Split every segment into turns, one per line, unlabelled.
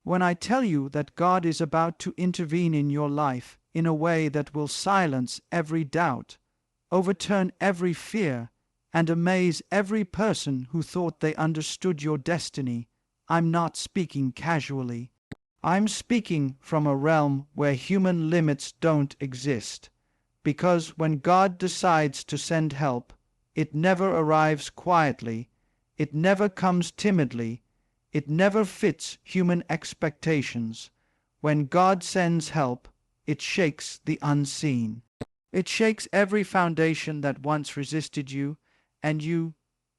When I tell you that God is about to intervene in your life in a way that will silence every doubt, overturn every fear, and amaze every person who thought they understood your destiny, I'm not speaking casually. I'm speaking from a realm where human limits don't exist. Because when God decides to send help, it never arrives quietly, it never comes timidly, it never fits human expectations. When God sends help, it shakes the unseen. It shakes every foundation that once resisted you, and you,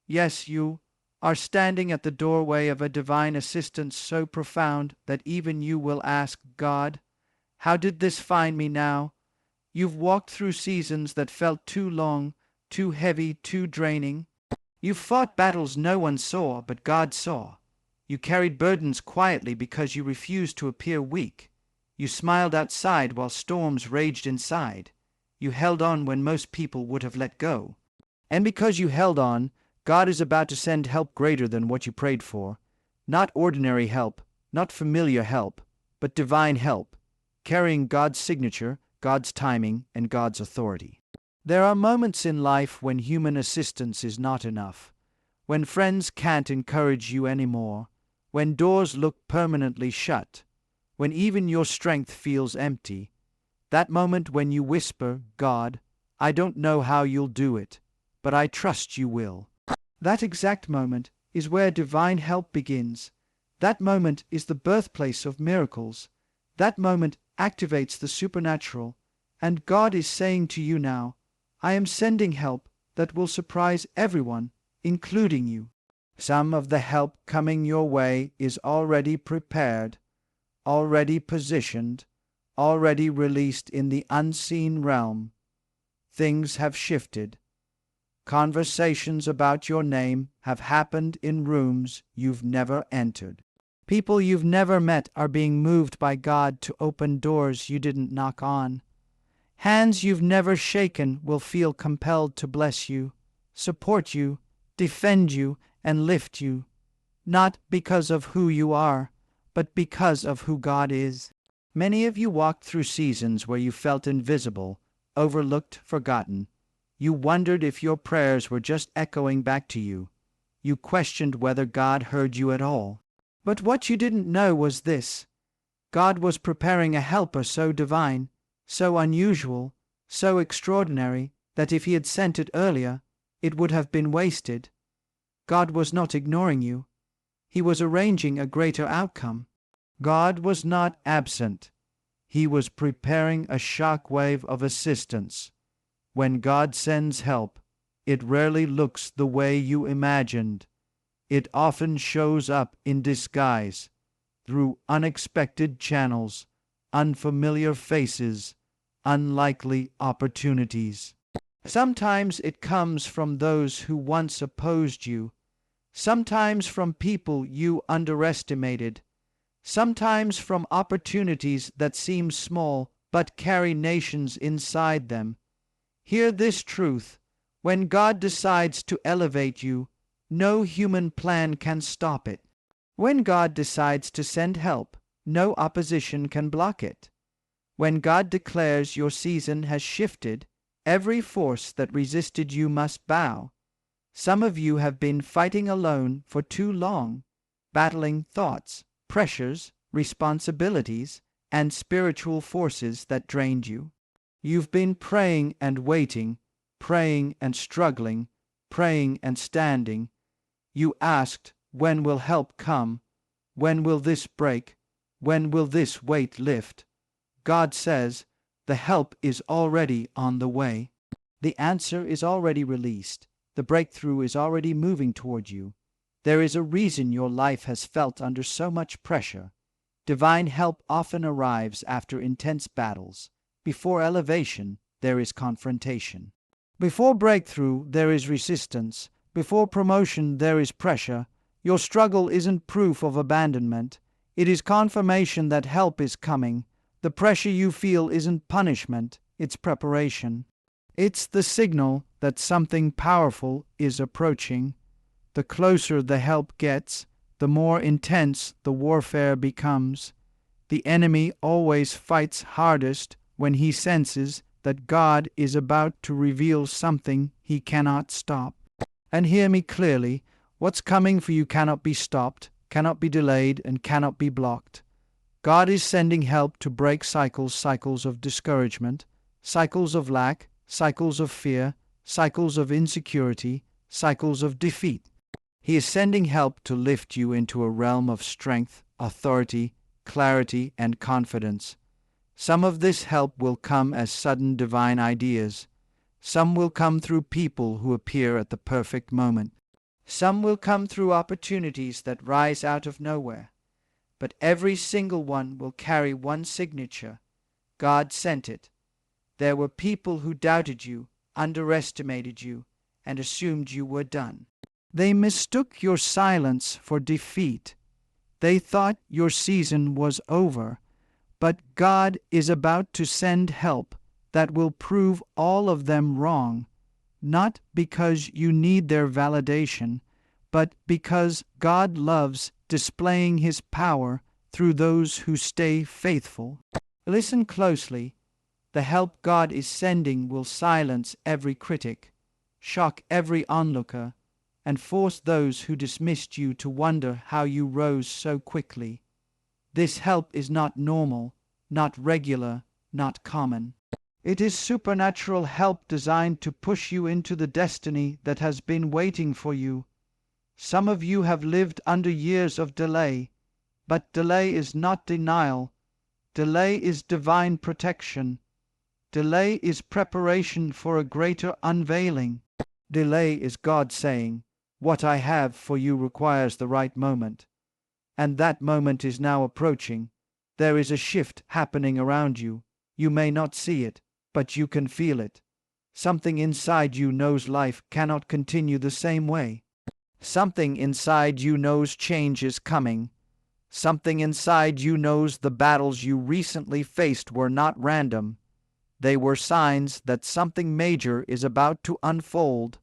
yes, you, are standing at the doorway of a divine assistance so profound that even you will ask, God, how did this find me now? You've walked through seasons that felt too long, too heavy, too draining. You fought battles no one saw, but God saw. You carried burdens quietly because you refused to appear weak. You smiled outside while storms raged inside. You held on when most people would have let go. And because you held on, God is about to send help greater than what you prayed for. Not ordinary help, not familiar help, but divine help, carrying God's signature, God's timing, and God's authority. There are moments in life when human assistance is not enough, when friends can't encourage you anymore, when doors look permanently shut, when even your strength feels empty. That moment when you whisper, God, I don't know how you'll do it, but I trust you will. That exact moment is where divine help begins. That moment is the birthplace of miracles. That moment activates the supernatural. And God is saying to you now, I am sending help that will surprise everyone, including you. Some of the help coming your way is already prepared, already positioned, already released in the unseen realm. Things have shifted. Conversations about your name have happened in rooms you've never entered. People you've never met are being moved by God to open doors you didn't knock on. Hands you've never shaken will feel compelled to bless you, support you, defend you, and lift you, not because of who you are, but because of who God is. Many of you walked through seasons where you felt invisible, overlooked, forgotten. You wondered if your prayers were just echoing back to you. You questioned whether God heard you at all. But what you didn't know was this: God was preparing a helper so divine, so unusual, so extraordinary, that if he had sent it earlier, it would have been wasted. God was not ignoring you. He was arranging a greater outcome. God was not absent. He was preparing a shock wave of assistance. When God sends help, it rarely looks the way you imagined. It often shows up in disguise, through unexpected channels, unfamiliar faces, unlikely opportunities. Sometimes it comes from those who once opposed you, sometimes from people you underestimated, sometimes from opportunities that seem small but carry nations inside them. Hear this truth: when God decides to elevate you, no human plan can stop it. When God decides to send help, no opposition can block it. When God declares your season has shifted, every force that resisted you must bow. Some of you have been fighting alone for too long, battling thoughts, pressures, responsibilities, and spiritual forces that drained you. You've been praying and waiting, praying and struggling, praying and standing. You asked, when will help come? When will this break? When will this weight lift? God says, the help is already on the way. The answer is already released. The breakthrough is already moving toward you. There is a reason your life has felt under so much pressure. Divine help often arrives after intense battles. Before elevation, there is confrontation. Before breakthrough, there is resistance. Before promotion, there is pressure. Your struggle isn't proof of abandonment. It is confirmation that help is coming. The pressure you feel isn't punishment, it's preparation. It's the signal that something powerful is approaching. The closer the help gets, the more intense the warfare becomes. The enemy always fights hardest when he senses that God is about to reveal something he cannot stop. And hear me clearly, what's coming for you cannot be stopped, cannot be delayed, and cannot be blocked. God is sending help to break cycles of discouragement, cycles of lack, cycles of fear, cycles of insecurity, cycles of defeat. He is sending help to lift you into a realm of strength, authority, clarity, and confidence. Some of this help will come as sudden divine ideas. Some will come through people who appear at the perfect moment. Some will come through opportunities that rise out of nowhere. But every single one will carry one signature. God sent it. There were people who doubted you, underestimated you, and assumed you were done. They mistook your silence for defeat. They thought your season was over. But God is about to send help that will prove all of them wrong, not because you need their validation, but because God loves displaying His power through those who stay faithful. Listen closely. The help God is sending will silence every critic, shock every onlooker, and force those who dismissed you to wonder how you rose so quickly. This help is not normal, not regular, not common. It is supernatural help designed to push you into the destiny that has been waiting for you. Some of you have lived under years of delay, but delay is not denial. Delay is divine protection. Delay is preparation for a greater unveiling. Delay is God saying, "What I have for you requires the right moment." And that moment is now approaching. There is a shift happening around you. You may not see it, but you can feel it. Something inside you knows life cannot continue the same way. Something inside you knows change is coming. Something inside you knows the battles you recently faced were not random. They were signs that something major is about to unfold.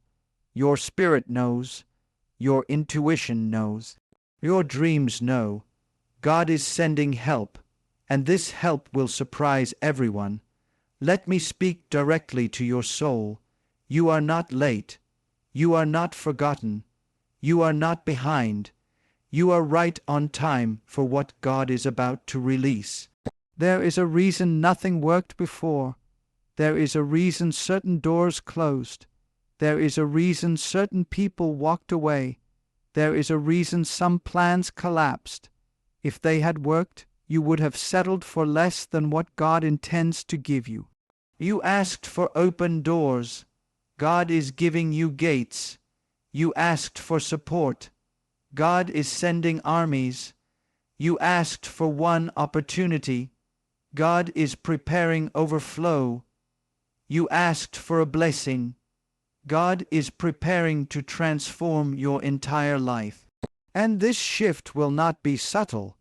Your spirit knows. Your intuition knows. Your dreams know. God is sending help, and this help will surprise everyone. Let me speak directly to your soul. You are not late. You are not forgotten. You are not behind. You are right on time for what God is about to release. There is a reason nothing worked before. There is a reason certain doors closed. There is a reason certain people walked away. There is a reason some plans collapsed. If they had worked, you would have settled for less than what God intends to give you. You asked for open doors. God is giving you gates. You asked for support. God is sending armies. You asked for one opportunity. God is preparing overflow. You asked for a blessing. God is preparing to transform your entire life. And this shift will not be subtle.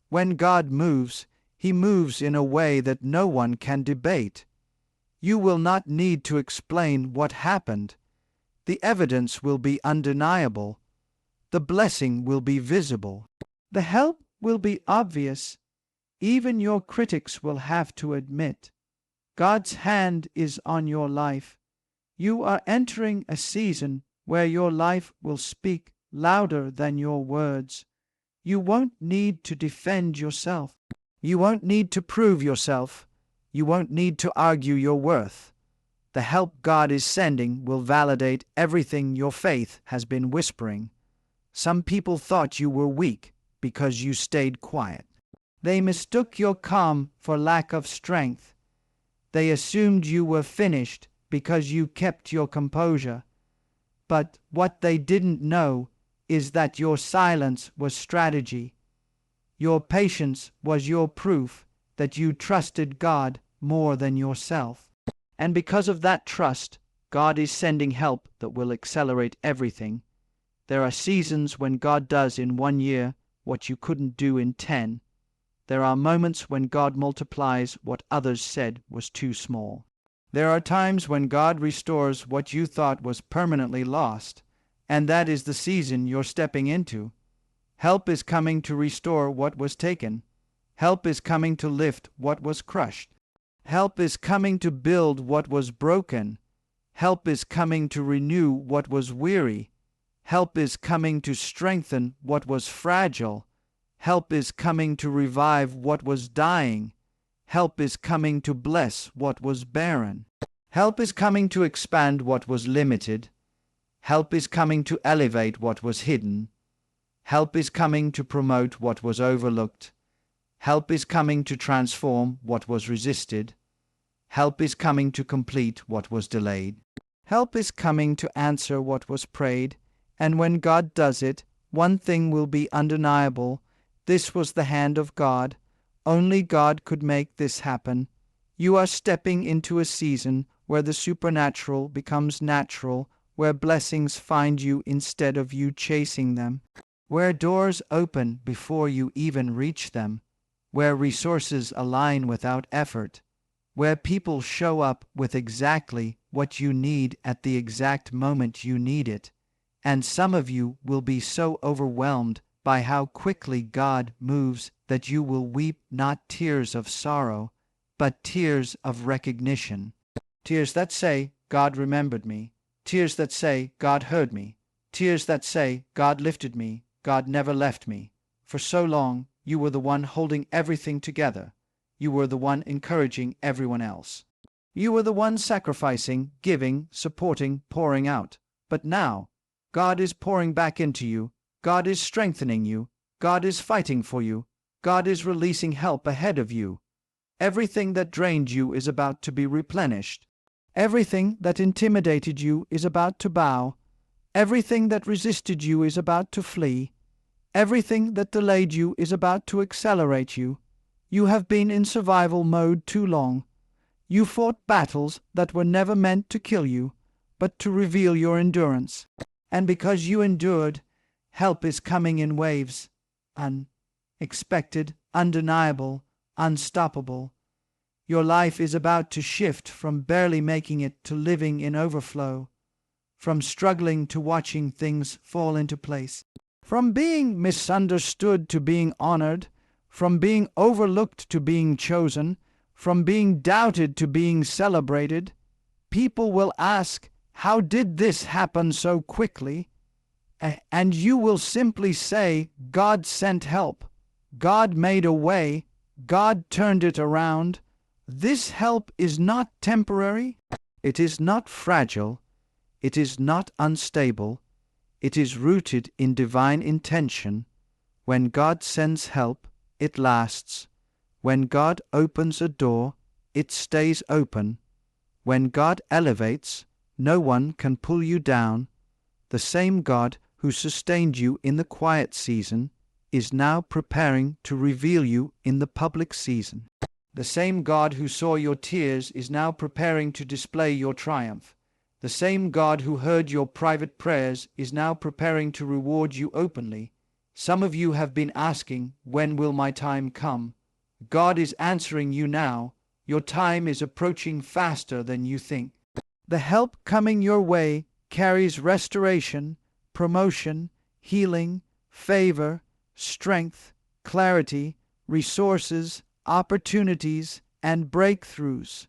When God moves, He moves in a way that no one can debate. You will not need to explain what happened. The evidence will be undeniable. The blessing will be visible. The help will be obvious. Even your critics will have to admit. God's hand is on your life. You are entering a season where your life will speak louder than your words. You won't need to defend yourself. You won't need to prove yourself. You won't need to argue your worth. The help God is sending will validate everything your faith has been whispering. Some people thought you were weak because you stayed quiet. They mistook your calm for lack of strength. They assumed you were finished because you kept your composure. But what they didn't know is that your silence was strategy. Your patience was your proof that you trusted God more than yourself. And because of that trust, God is sending help that will accelerate everything. There are seasons when God does in 1 year what you couldn't do in 10. There are moments when God multiplies what others said was too small. There are times when God restores what you thought was permanently lost, and that is the season you're stepping into. Help is coming to restore what was taken. Help is coming to lift what was crushed. Help is coming to build what was broken. Help is coming to renew what was weary. Help is coming to strengthen what was fragile. Help is coming to revive what was dying. Help is coming to bless what was barren. Help is coming to expand what was limited. Help is coming to elevate what was hidden. Help is coming to promote what was overlooked. Help is coming to transform what was resisted. Help is coming to complete what was delayed. Help is coming to answer what was prayed, and when God does it, one thing will be undeniable. This was the hand of God. Only God could make this happen. You are stepping into a season where the supernatural becomes natural, where blessings find you instead of you chasing them, where doors open before you even reach them, where resources align without effort, where people show up with exactly what you need at the exact moment you need it. And some of you will be so overwhelmed by how quickly God moves that you will weep not tears of sorrow, but tears of recognition. Tears that say, God remembered me. Tears that say, God heard me. Tears that say, God lifted me. God never left me. For so long, you were the one holding everything together. You were the one encouraging everyone else. You were the one sacrificing, giving, supporting, pouring out. But now, God is pouring back into you. God is strengthening you. God is fighting for you. God is releasing help ahead of you. Everything that drained you is about to be replenished. Everything that intimidated you is about to bow. Everything that resisted you is about to flee. Everything that delayed you is about to accelerate you. You have been in survival mode too long. You fought battles that were never meant to kill you, but to reveal your endurance. And because you endured, help is coming in waves, unexpected, undeniable, unstoppable. Your life is about to shift from barely making it to living in overflow, from struggling to watching things fall into place, from being misunderstood to being honored, from being overlooked to being chosen, from being doubted to being celebrated. People will ask, how did this happen so quickly? And you will simply say, God sent help. God made a way. God turned it around. This help is not temporary. It is not fragile. It is not unstable. It is rooted in divine intention. When God sends help, it lasts. When God opens a door, it stays open. When God elevates, no one can pull you down. The same God who sustained you in the quiet season is now preparing to reveal you in the public season. The same God who saw your tears is now preparing to display your triumph. The same God who heard your private prayers is now preparing to reward you openly. Some of you have been asking, when will my time come? God is answering you now. Your time is approaching faster than you think. The help coming your way carries restoration, promotion, healing, favor, strength, clarity, resources, opportunities, and breakthroughs.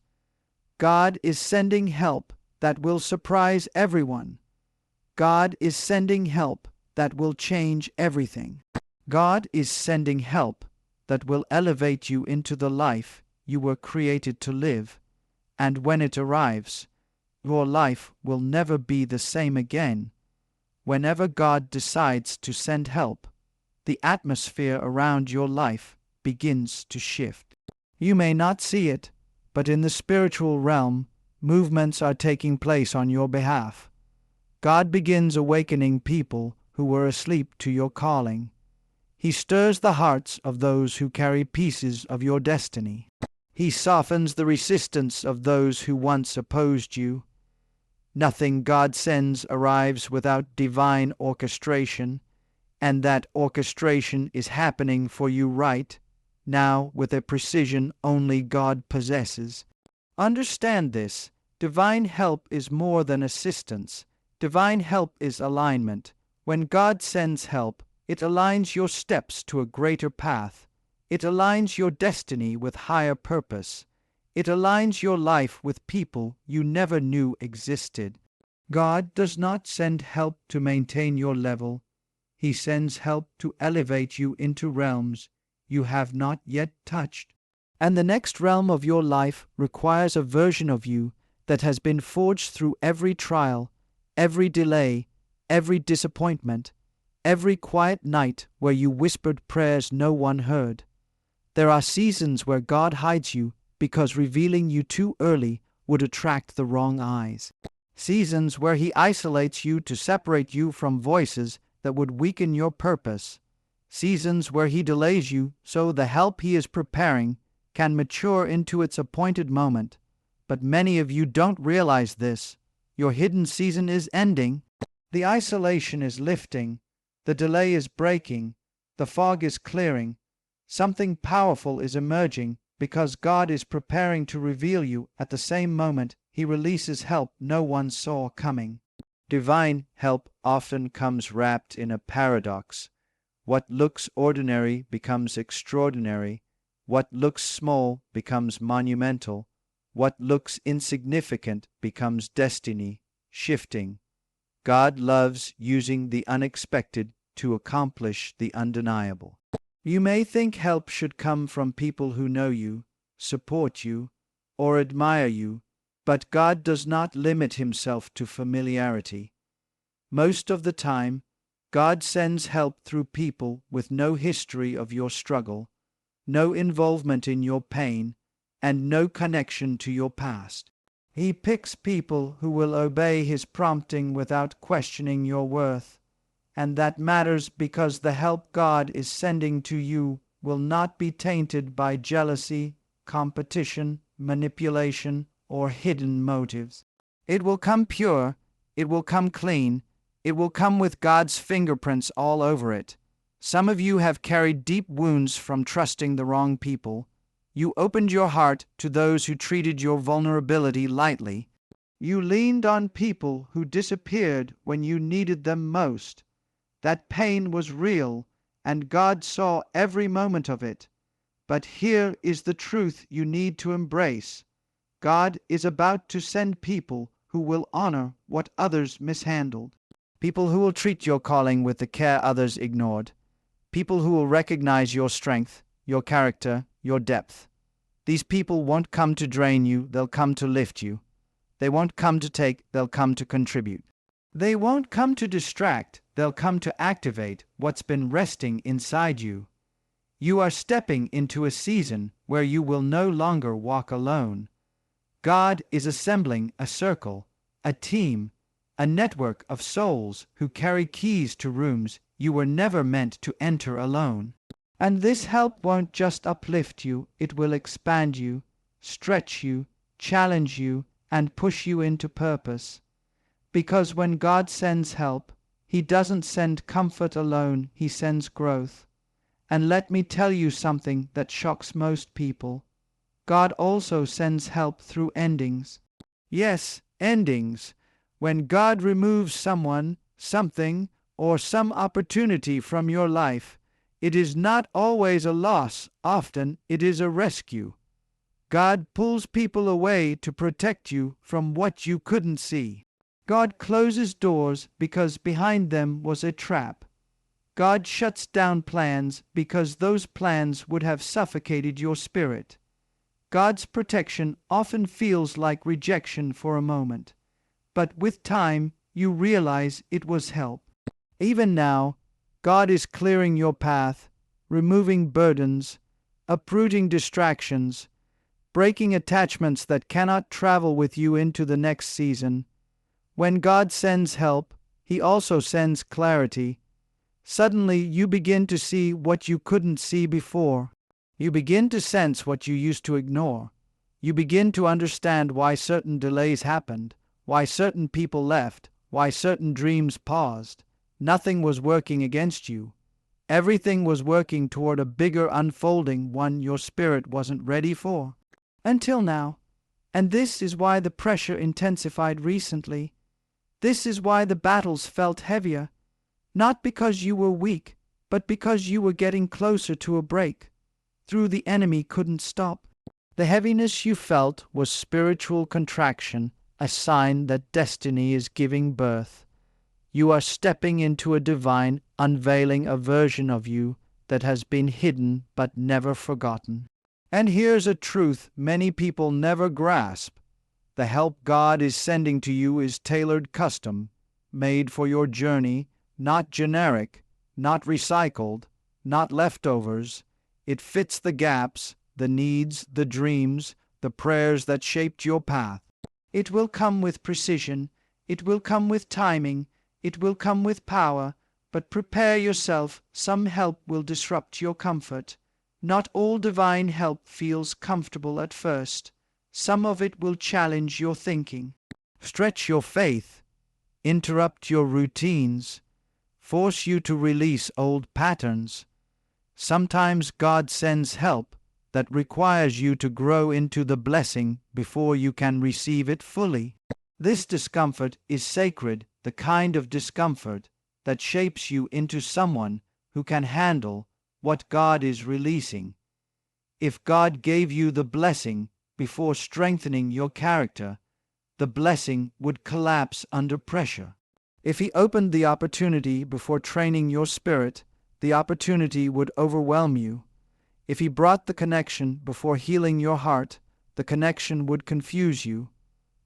God is sending help that will surprise everyone. God is sending help that will change everything. God is sending help that will elevate you into the life you were created to live, and when it arrives, your life will never be the same again. Whenever God decides to send help, the atmosphere around your life begins to shift. You may not see it, but in the spiritual realm, movements are taking place on your behalf. God begins awakening people who were asleep to your calling. He stirs the hearts of those who carry pieces of your destiny. He softens the resistance of those who once opposed you. Nothing God sends arrives without divine orchestration, and that orchestration is happening for you right now with a precision only God possesses. Understand this. Divine help is more than assistance. Divine help is alignment. When God sends help, It aligns your steps to a greater path. It aligns your destiny with higher purpose. It aligns your life with people you never knew existed. God does not send help to maintain your level. He sends help to elevate you into realms you have not yet touched. And the next realm of your life requires a version of you that has been forged through every trial, every delay, every disappointment, every quiet night where you whispered prayers no one heard. There are seasons where God hides you because revealing you too early would attract the wrong eyes. Seasons where He isolates you to separate you from voices that would weaken your purpose. Seasons where He delays you so the help He is preparing can mature into its appointed moment. But many of you don't realize this. Your hidden season is ending. The isolation is lifting. The delay is breaking. The fog is clearing. Something powerful is emerging because God is preparing to reveal you at the same moment He releases help no one saw coming. Divine help often comes wrapped in a paradox. What looks ordinary becomes extraordinary. What looks small becomes monumental. What looks insignificant becomes destiny, shifting. God loves using the unexpected to accomplish the undeniable. You may think help should come from people who know you, support you, or admire you, but God does not limit Himself to familiarity. Most of the time, God sends help through people with no history of your struggle, no involvement in your pain, and no connection to your past. He picks people who will obey His prompting without questioning your worth, and that matters because the help God is sending to you will not be tainted by jealousy, competition, manipulation, or hidden motives. It will come pure, it will come clean, it will come with God's fingerprints all over it. Some of you have carried deep wounds from trusting the wrong people. You opened your heart to those who treated your vulnerability lightly. You leaned on people who disappeared when you needed them most. That pain was real, and God saw every moment of it. But here is the truth you need to embrace. God is about to send people who will honor what others mishandled. People who will treat your calling with the care others ignored. People who will recognize your strength, your character, your depth. These people won't come to drain you, they'll come to lift you. They won't come to take, they'll come to contribute. They won't come to distract, they'll come to activate what's been resting inside you. You are stepping into a season where you will no longer walk alone. God is assembling a circle, a team, a network of souls who carry keys to rooms you were never meant to enter alone. And this help won't just uplift you, it will expand you, stretch you, challenge you, and push you into purpose. Because when God sends help, He doesn't send comfort alone, He sends growth. And let me tell you something that shocks most people. God also sends help through endings. Yes, endings. When God removes someone, something, or some opportunity from your life, it is not always a loss, often it is a rescue. God pulls people away to protect you from what you couldn't see. God closes doors because behind them was a trap. God shuts down plans because those plans would have suffocated your spirit. God's protection often feels like rejection for a moment, but with time you realize it was help. Even now, God is clearing your path, removing burdens, uprooting distractions, breaking attachments that cannot travel with you into the next season. When God sends help, He also sends clarity. Suddenly you begin to see what you couldn't see before. You begin to sense what you used to ignore. You begin to understand why certain delays happened, why certain people left, why certain dreams paused. Nothing was working against you. Everything was working toward a bigger unfolding, one your spirit wasn't ready for. Until now. And this is why the pressure intensified recently. This is why the battles felt heavier. Not because you were weak, but because you were getting closer to a break, through the enemy couldn't stop. The heaviness you felt was spiritual contraction, a sign that destiny is giving birth. You are stepping into a divine, unveiling a version of you that has been hidden but never forgotten. And here's a truth many people never grasp. The help God is sending to you is tailored custom, made for your journey, not generic, not recycled, not leftovers. It fits the gaps, the needs, the dreams, the prayers that shaped your path. It will come with precision, it will come with timing, it will come with power, but prepare yourself, some help will disrupt your comfort. Not all divine help feels comfortable at first. Some of it will challenge your thinking, stretch your faith, interrupt your routines, force you to release old patterns. Sometimes God sends help that requires you to grow into the blessing before you can receive it fully. This discomfort is sacred, the kind of discomfort that shapes you into someone who can handle what God is releasing. If God gave you the blessing before strengthening your character, the blessing would collapse under pressure. If He opened the opportunity before training your spirit, the opportunity would overwhelm you. If He brought the connection before healing your heart, the connection would confuse you.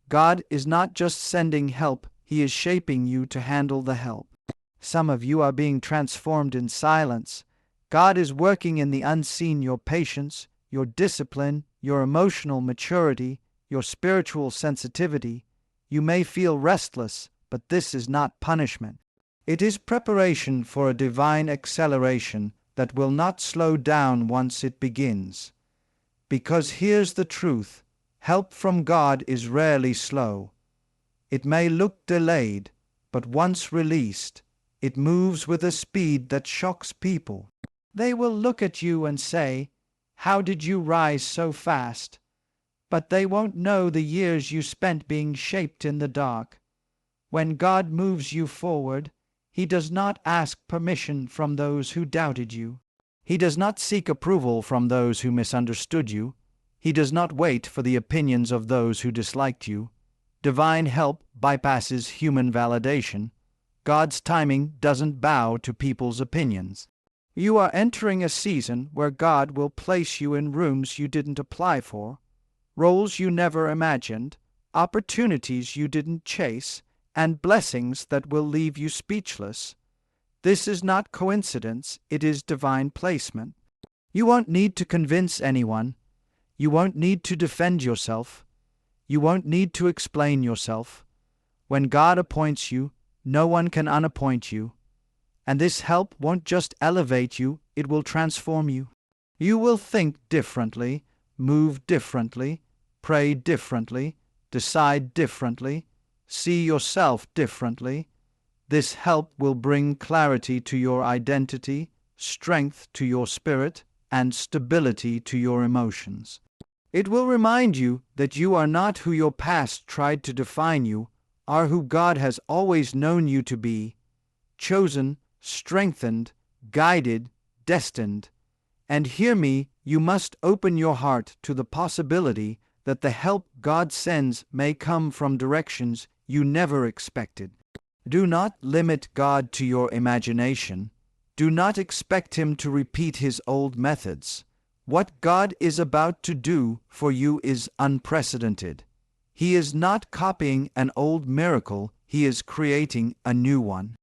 God is not just sending help, He is shaping you to handle the help. Some of you are being transformed in silence. God is working in the unseen, your patience, your discipline, your emotional maturity, your spiritual sensitivity. You may feel restless, but this is not punishment. It is preparation for a divine acceleration that will not slow down once it begins. Because here's the truth, help from God is rarely slow. It may look delayed, but once released, it moves with a speed that shocks people. They will look at you and say, "How did you rise so fast?" But they won't know the years you spent being shaped in the dark. When God moves you forward, He does not ask permission from those who doubted you. He does not seek approval from those who misunderstood you. He does not wait for the opinions of those who disliked you. Divine help bypasses human validation. God's timing doesn't bow to people's opinions. You are entering a season where God will place you in rooms you didn't apply for, roles you never imagined, opportunities you didn't chase, and blessings that will leave you speechless. This is not coincidence, it is divine placement. You won't need to convince anyone. You won't need to defend yourself. You won't need to explain yourself. When God appoints you, no one can unappoint you. And this help won't just elevate you, it will transform you. You will think differently, move differently, pray differently, decide differently, see yourself differently. This help will bring clarity to your identity, strength to your spirit, and stability to your emotions. It will remind you that you are not who your past tried to define you, are who God has always known you to be, chosen, strengthened, guided, destined. And hear me, you must open your heart to the possibility that the help God sends may come from directions you never expected. Do not limit God to your imagination. Do not expect Him to repeat His old methods. What God is about to do for you is unprecedented. He is not copying an old miracle, He is creating a new one.